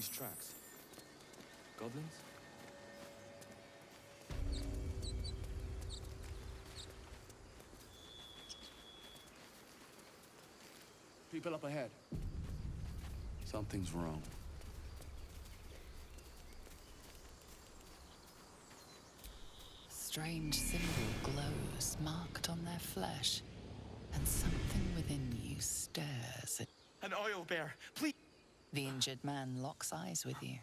these tracks? Goblins? People up ahead. Something's wrong. Strange symbol glows marked on their flesh, and something within you stirs. An oil bear, please. The injured man locks eyes with you.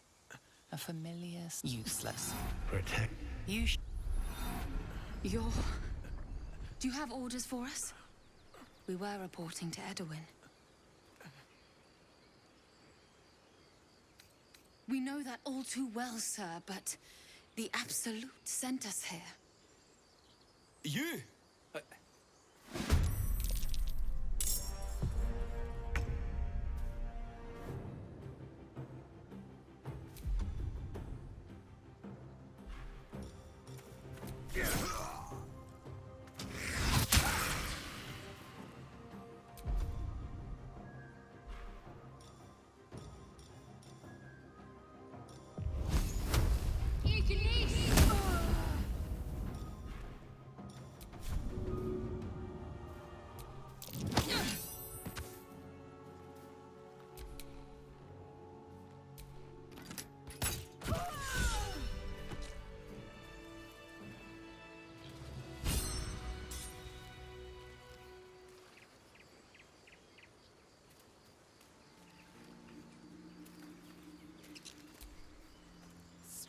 A familiar, useless. Protect. You're... Do you have orders for us? We were reporting to Edwin. We know that all too well, sir, but the Absolute sent us here. You?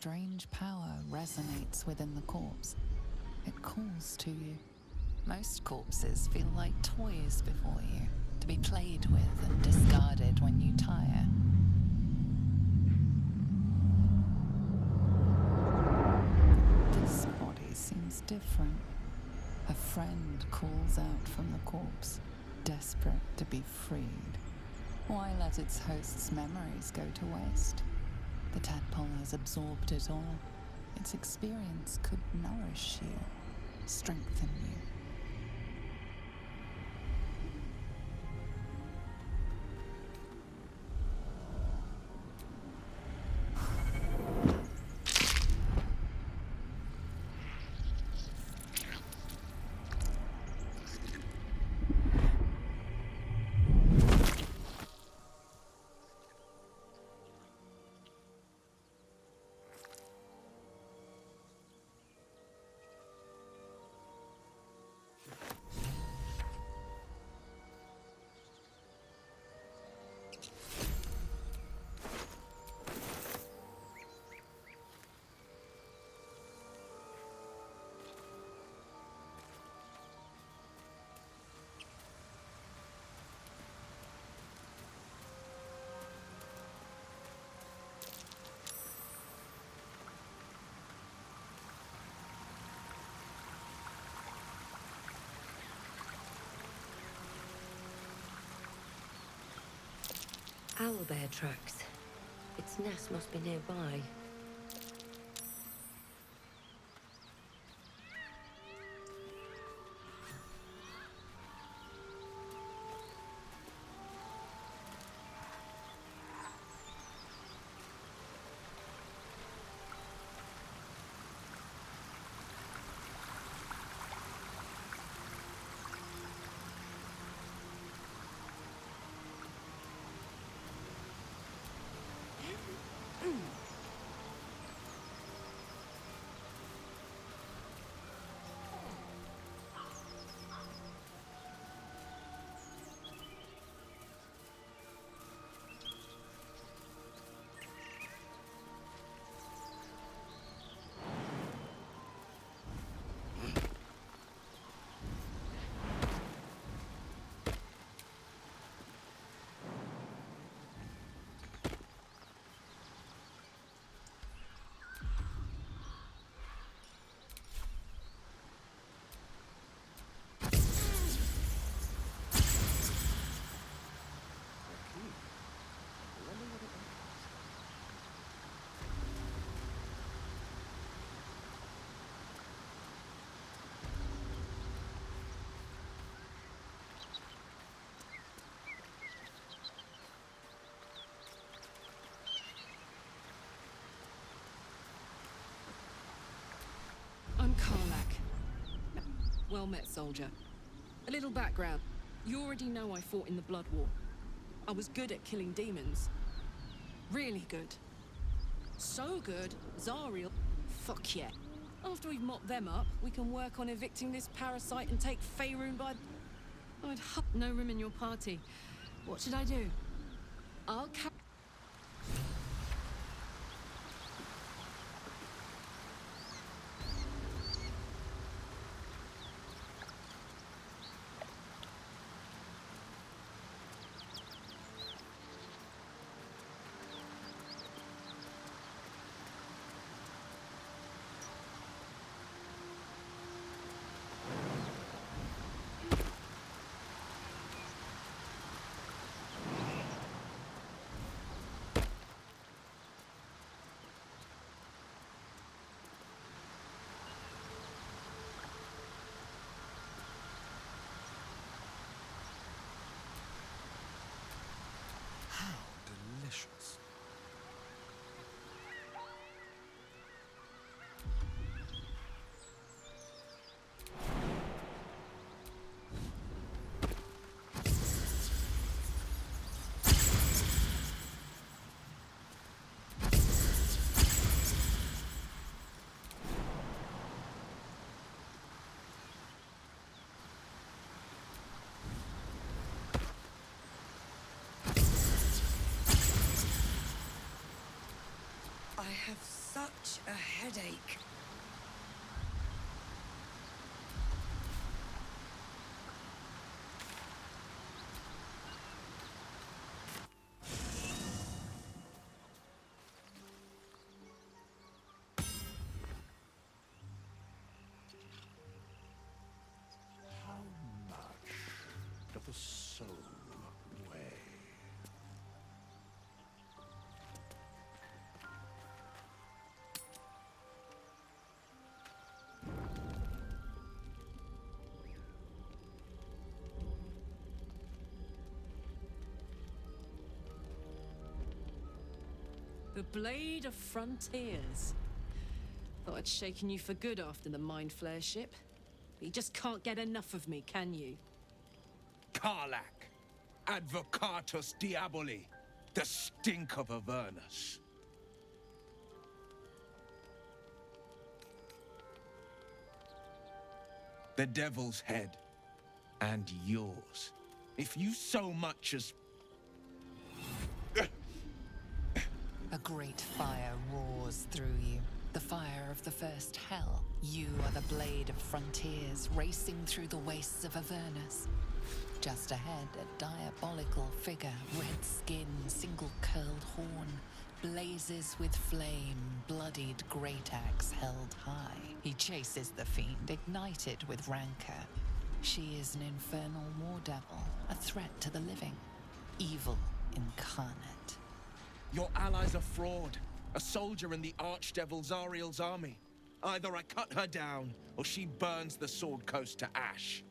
Strange power resonates within the corpse. It calls to you. Most corpses feel like toys before you, to be played with and discarded when you tire. This body seems different. A friend calls out from the corpse, desperate to be freed. Why let its host's memories go to waste? The tadpole has absorbed it all. Its experience could nourish you, strengthen you. Owlbear tracks. Its nest must be nearby. Well met, soldier. A little background. You already know I fought in the Blood War. I was good at killing demons. Really good. So good, Zariel... Fuck yeah. After we've mopped them up, we can work on evicting this parasite and take Faerun by... I'd hope no room in your party. What should I do? I'll Delicious. I have such a headache. How much doth the soul weigh? The Blade of Frontiers. Thought I'd shaken you for good after the Mind Flare ship. But you just can't get enough of me, can you? Karlach, Advocatus Diaboli, the stink of Avernus. The Devil's Head, and yours. If you so much as... A great fire roars through you. The fire of the first hell. You are the Blade of Frontiers, racing through the wastes of Avernus. Just ahead, a diabolical figure, red skin, single-curled horn, blazes with flame, bloodied great axe held high. He chases the fiend, ignited with rancor. She is an infernal war devil, a threat to the living. Evil incarnate. Your ally's a fraud, a soldier in the Archdevil Zariel's army. Either I cut her down, or she burns the Sword Coast to ash.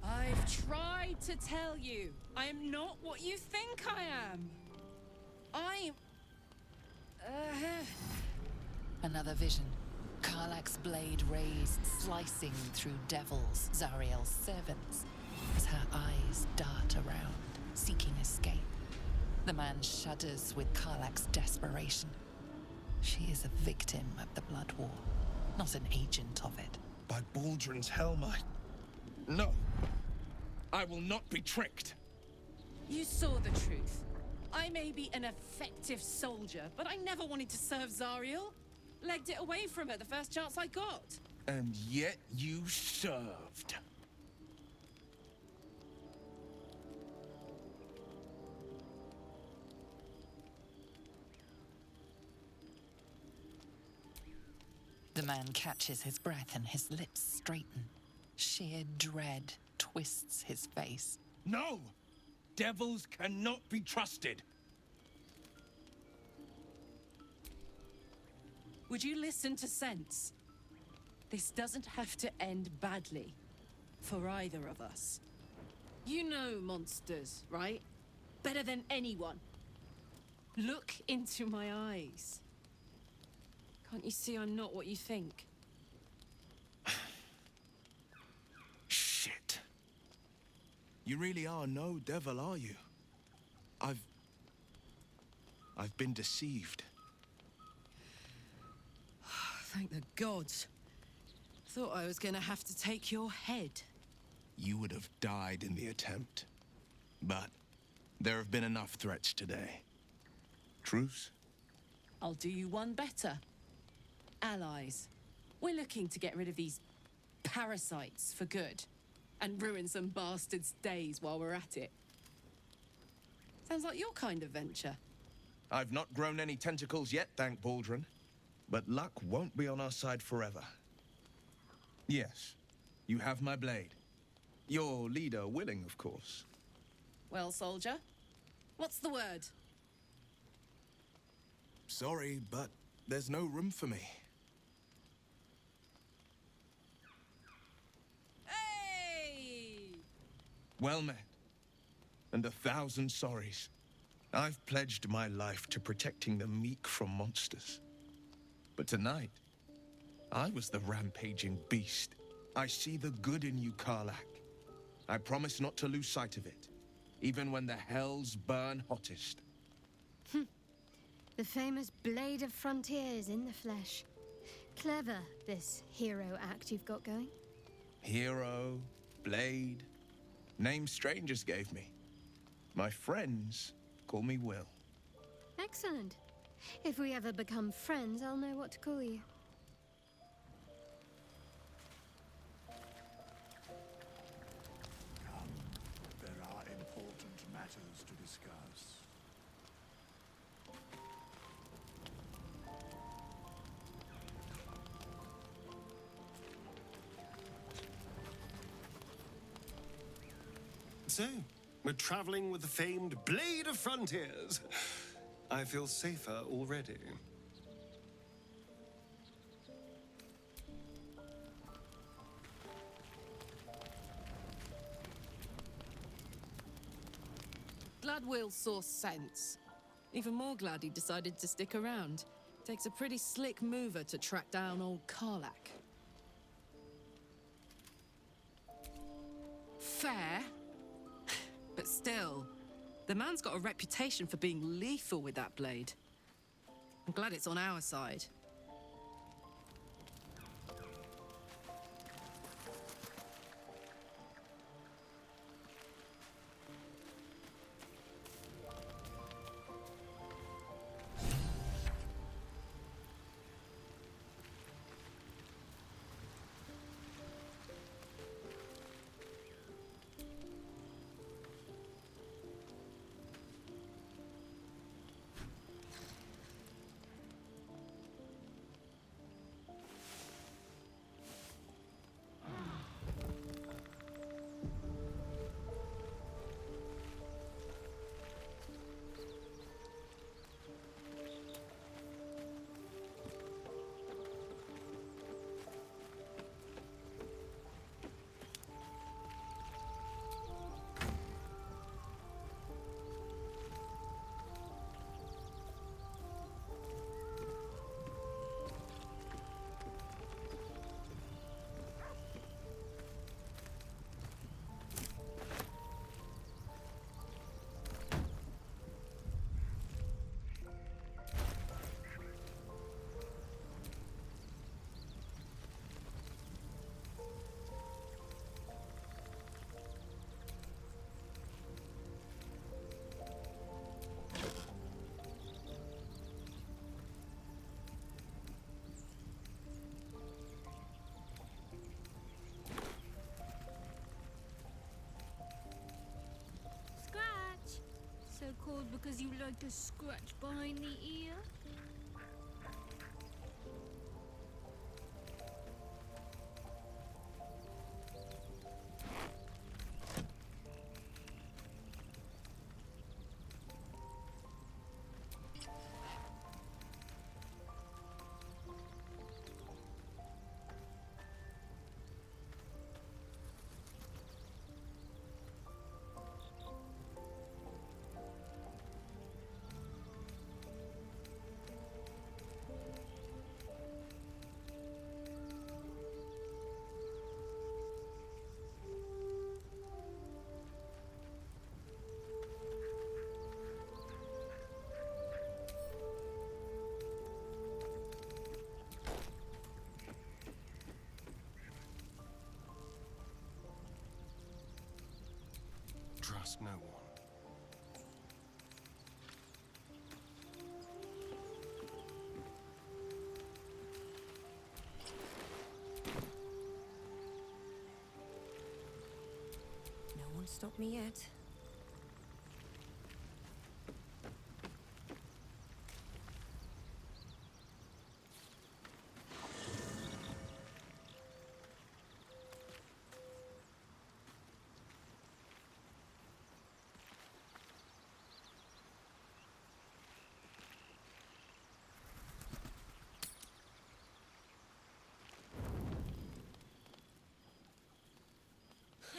I've tried to tell you. I am not what you think I am. I'm... Another vision. Karlach's blade raised, slicing through devils, Zariel's servants, as her eyes dart around, seeking escape. The man shudders with Karlach's desperation. She is a victim of the Blood War, not an agent of it. By Baldrin's helm, No. I will not be tricked. You saw the truth. I may be an effective soldier, but I never wanted to serve Zariel. Legged it away from her the first chance I got. And yet you served. The man catches his breath and his lips straighten. Sheer dread twists his face. No! Devils cannot be trusted. Would you listen to sense? This doesn't have to end badly. For either of us. You know monsters, right? Better than anyone. Look into my eyes. Can't you see I'm not what you think? You really are no devil, are you? I've been deceived. Thank the gods. Thought I was gonna have to take your head. You would have died in the attempt. But there have been enough threats today. Truce? I'll do you one better. Allies. We're looking to get rid of these parasites for good. And ruin some bastards' days while we're at it. Sounds like your kind of venture. I've not grown any tentacles yet, thank Baldrin. But luck won't be on our side forever. Yes, you have my blade. Your leader willing, of course. Well, soldier, what's the word? Sorry, but there's no room for me. Hey! Well met. And 1,000 sorries. I've pledged my life to protecting the meek from monsters. But tonight, I was the rampaging beast. I see the good in you, Karlach. I promise not to lose sight of it, even when the hells burn hottest. The famous Blade of Frontiers in the flesh. Clever, this hero act you've got going. Hero, Blade, names strangers gave me. My friends call me Will. Excellent. If we ever become friends, I'll know what to call you. Come, there are important matters to discuss. So, we're traveling with the famed Blade of Frontiers. I feel safer already. Glad Will saw sense. Even more glad he decided to stick around. Takes a pretty slick mover to track down old Karlach. Fair. But still, the man's got a reputation for being lethal with that blade. I'm glad it's on our side. So called because you like to scratch behind the ear? trust no one. No one stopped me yet.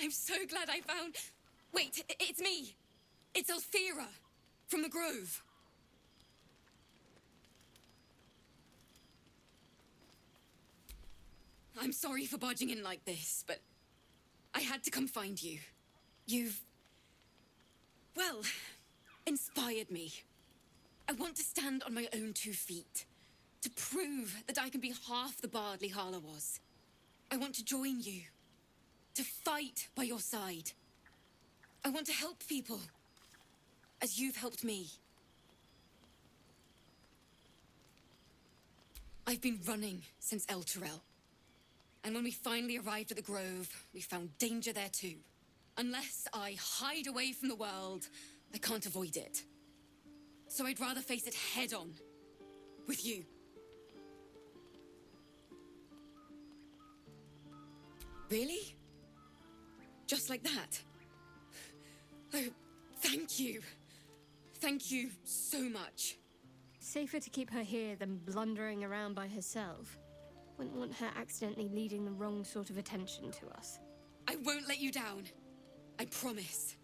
I'm so glad I found... Wait, it's me. It's Althera from the Grove. I'm sorry for barging in like this, but I had to come find you. You've... well, inspired me. I want to stand on my own 2 feet, to prove that I can be half the bard Lihala was. I want to join you, to fight by your side. I want to help people, as you've helped me. I've been running since El Turel. And when we finally arrived at the Grove, we found danger there too. Unless I hide away from the world, I can't avoid it. So I'd rather face it head on, with you. Really? Just like that? Oh, thank you. Thank you so much. Safer to keep her here than blundering around by herself. Wouldn't want her accidentally leading the wrong sort of attention to us. I won't let you down. I promise.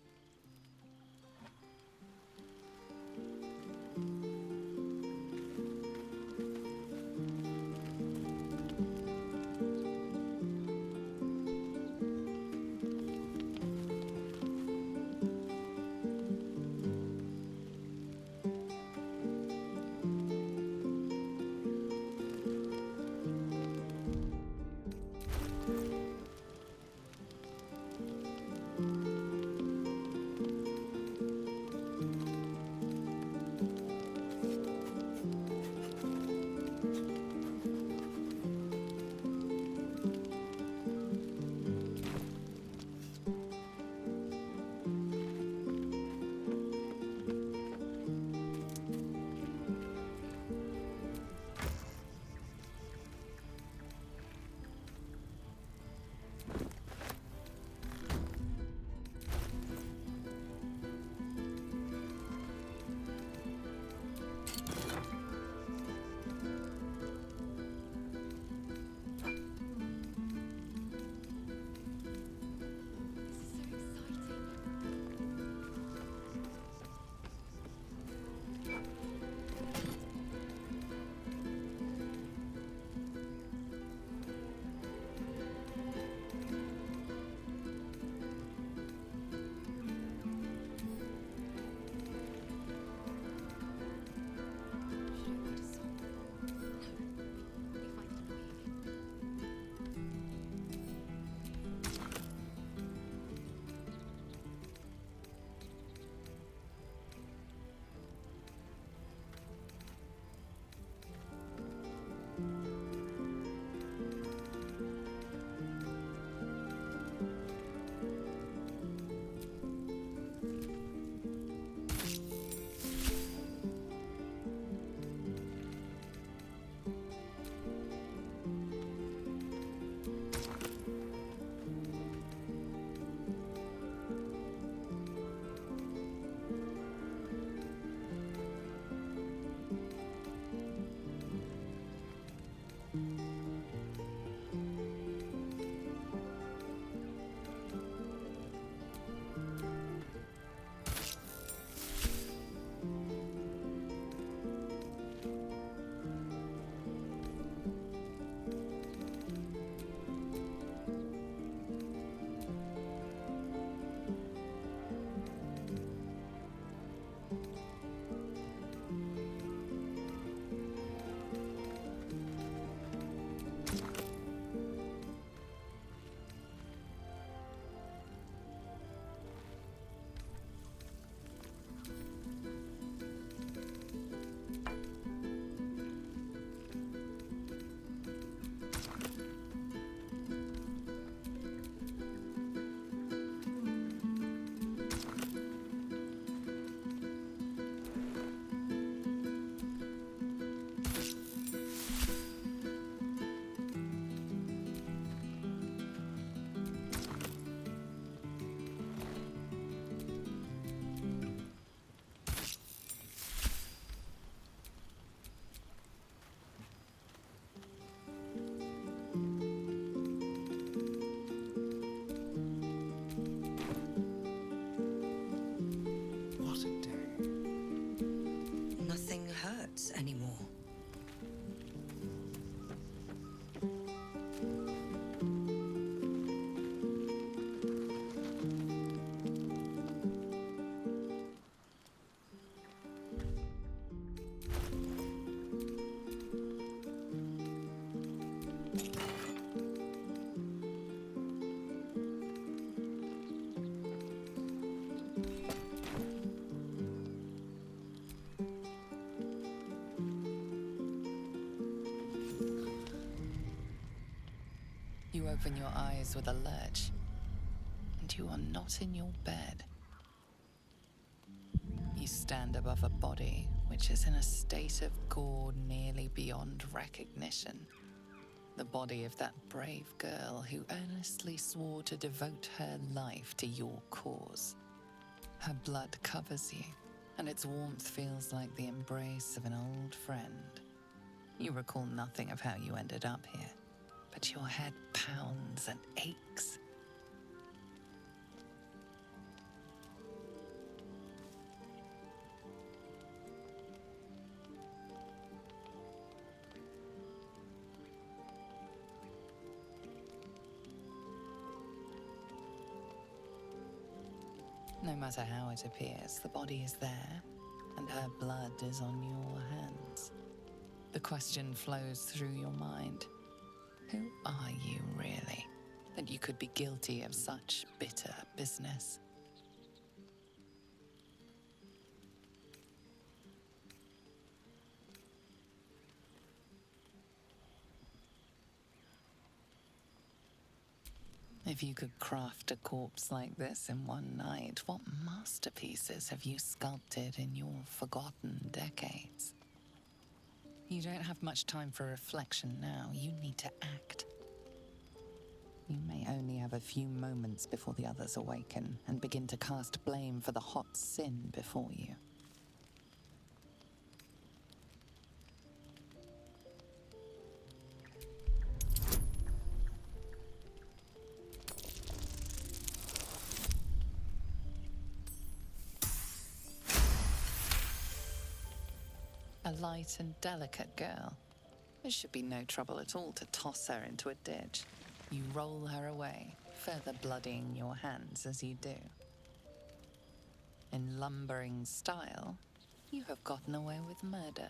open your eyes with a lurch, and you are not in your bed. You stand above a body which is in a state of gore nearly beyond recognition. The body of that brave girl who earnestly swore to devote her life to your cause. Her blood covers you, and its warmth feels like the embrace of an old friend. You recall nothing of how you ended up here, but your head pounds and aches. No matter how it appears, the body is there, and her blood is on your hands. The question flows through your mind. Who are you, really, that you could be guilty of such bitter business? If you could craft a corpse like this in one night, what masterpieces have you sculpted in your forgotten decades? You don't have much time for reflection now. You need to act. You may only have a few moments before the others awaken and begin to cast blame for the hot sin before you. A light and delicate girl. There should be no trouble at all to toss her into a ditch. You roll her away, further bloodying your hands as you do. In lumbering style, you have gotten away with murder.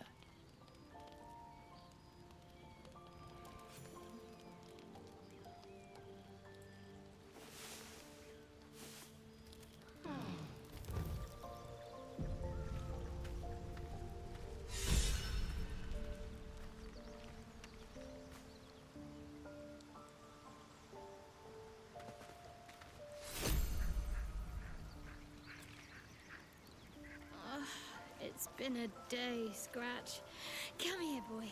It's been a day, Scratch. Come here, boy.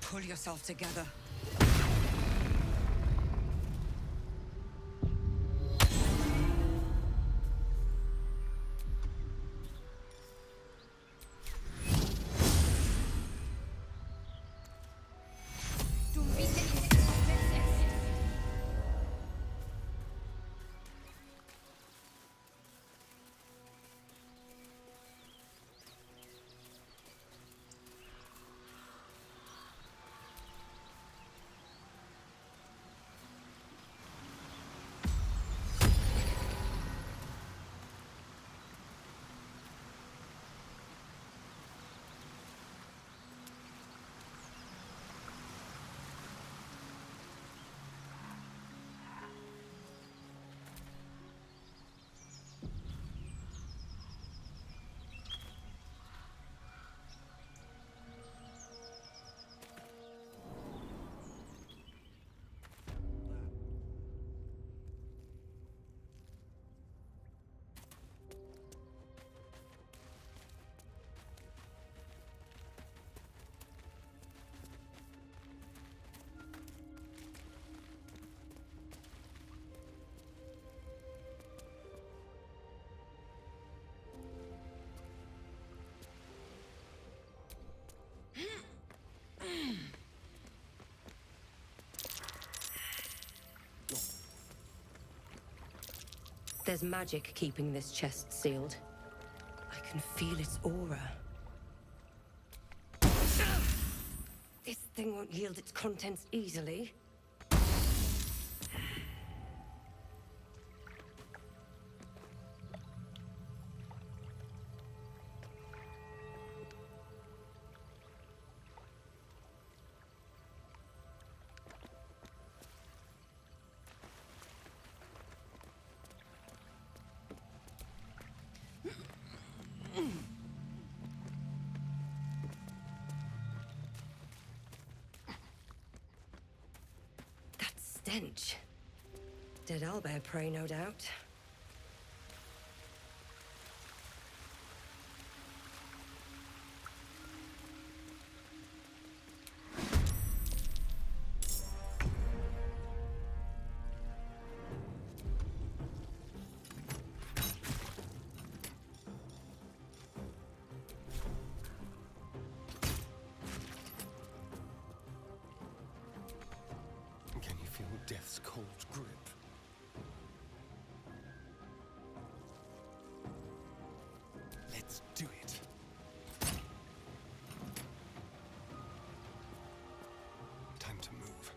Pull yourself together. There's magic keeping this chest sealed. I can feel its aura. This thing won't yield its contents easily. Stench. Dead owlbear prey, no doubt. Can you feel death's cold grip? Let's do it. Time to move.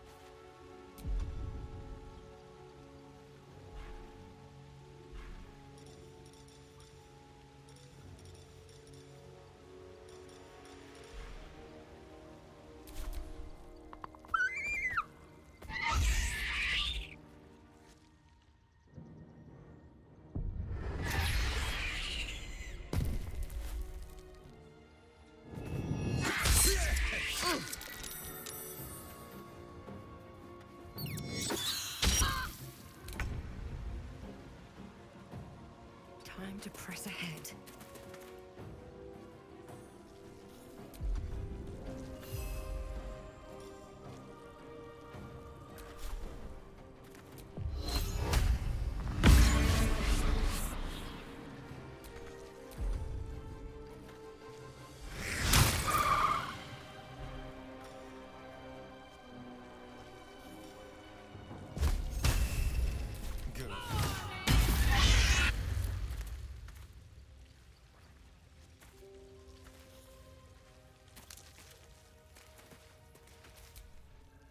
Time to press ahead. Go.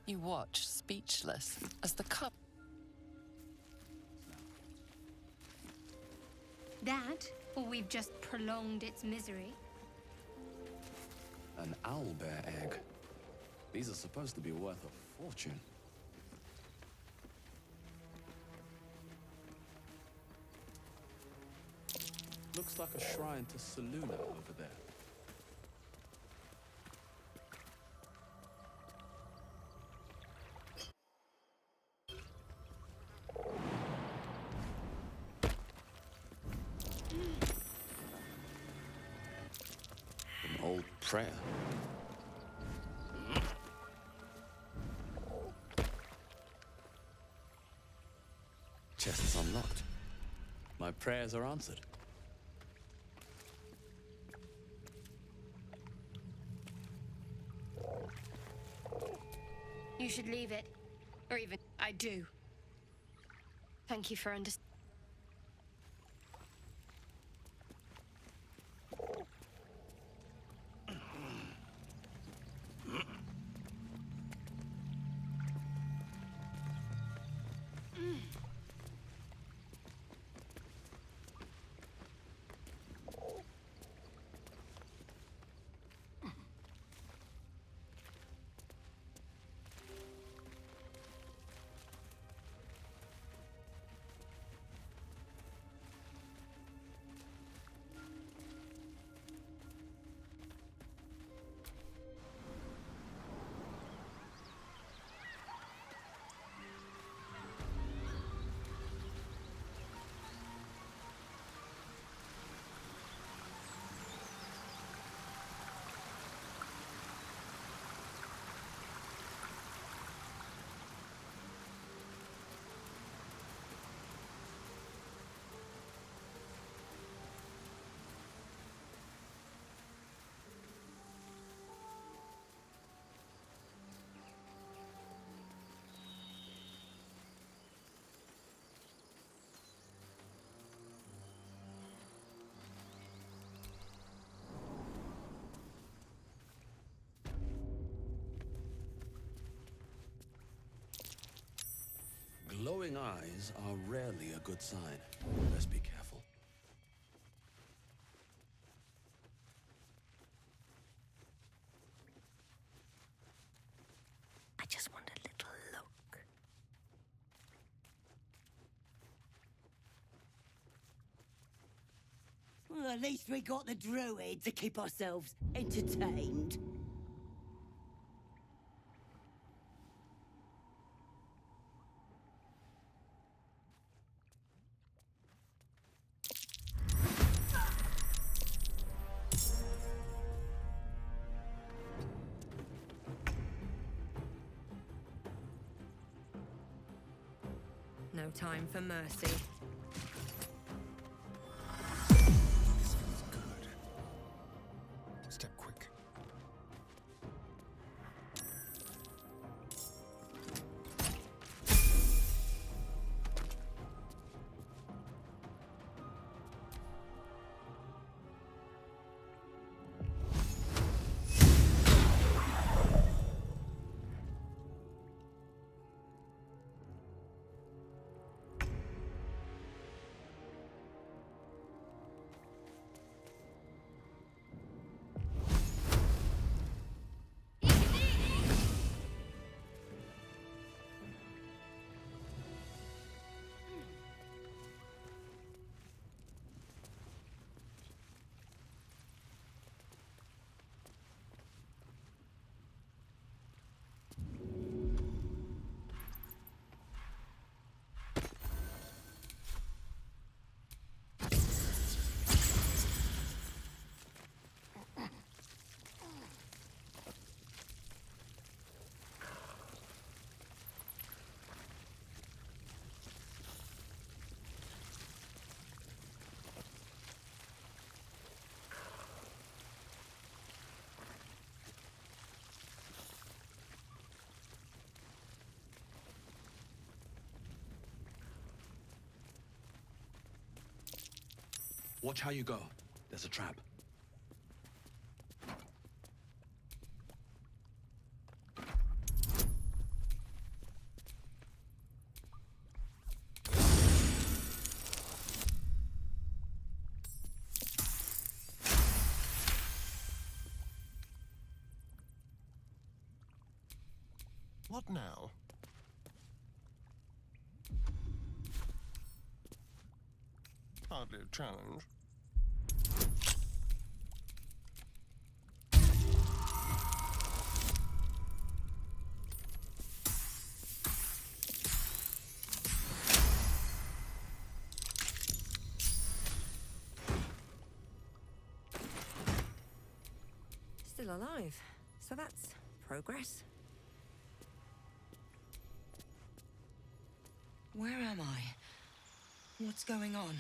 You watch, speechless, as the cup. That, or we've just prolonged its misery. An owlbear egg. These are supposed to be worth a fortune. Looks like a shrine to Saluna over there. An old prayer. Chest is unlocked. My prayers are answered. You should leave it. Or even, I do. Thank you for understanding. Glowing eyes are rarely a good sign. Let's be careful. I just want a little look. Well, at least we got the druid to keep ourselves entertained. No time for mercy. This feels good. Step quick. Watch how you go. There's a trap. What now? Hardly a challenge. Still alive. So that's progress. Where am I? What's going on?